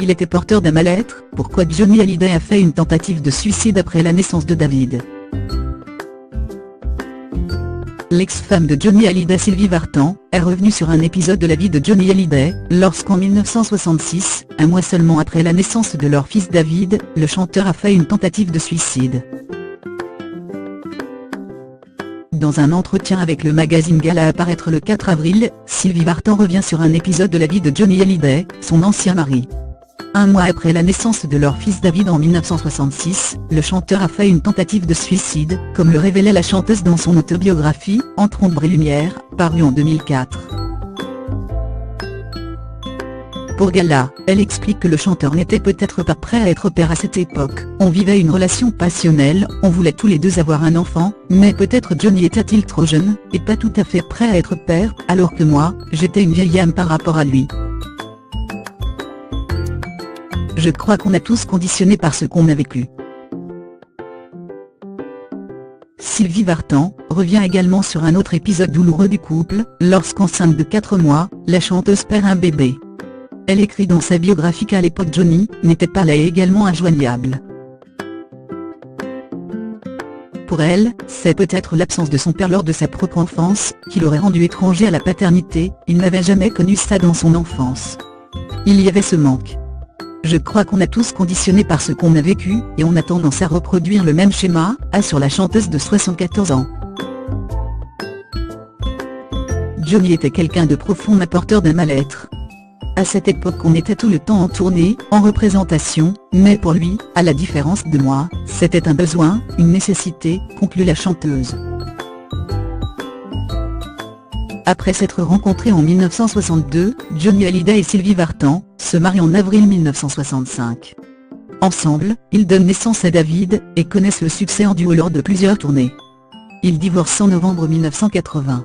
Il était porteur d'un mal-être. Pourquoi Johnny Hallyday a fait une tentative de suicide après la naissance de David? L'ex-femme de Johnny Hallyday, Sylvie Vartan, est revenue sur un épisode de la vie de Johnny Hallyday, lorsqu'en 1966, un mois seulement après la naissance de leur fils David, le chanteur a fait une tentative de suicide. Dans un entretien avec le magazine Gala à paraître le 4 avril, Sylvie Vartan revient sur un épisode de la vie de Johnny Hallyday, son ancien mari. Un mois après la naissance de leur fils David en 1966, le chanteur a fait une tentative de suicide, comme le révélait la chanteuse dans son autobiographie, Entre ombre et lumière, parue en 2004. Pour Gala, elle explique que le chanteur n'était peut-être pas prêt à être père à cette époque. On vivait une relation passionnelle, on voulait tous les deux avoir un enfant, mais peut-être Johnny était-il trop jeune, et pas tout à fait prêt à être père, alors que moi, j'étais une vieille âme par rapport à lui. Je crois qu'on a tous conditionné par ce qu'on a vécu. Sylvie Vartan revient également sur un autre épisode douloureux du couple, lorsqu'enceinte de 4 mois, la chanteuse perd un bébé. Elle écrit dans sa biographie qu'à l'époque Johnny n'était pas là et également injoignable. Pour elle, c'est peut-être l'absence de son père lors de sa propre enfance, qui l'aurait rendu étranger à la paternité. Il n'avait jamais connu ça dans son enfance. Il y avait ce manque. Je crois qu'on a tous conditionné par ce qu'on a vécu, et on a tendance à reproduire le même schéma, assure la chanteuse de 74 ans. Johnny était quelqu'un de profond mais porteur d'un mal-être. À cette époque on était tout le temps en tournée, en représentation, mais pour lui, à la différence de moi, c'était un besoin, une nécessité, conclut la chanteuse. Après s'être rencontrés en 1962, Johnny Hallyday et Sylvie Vartan se marient en avril 1965. Ensemble, ils donnent naissance à David, et connaissent le succès en duo lors de plusieurs tournées. Ils divorcent en novembre 1980.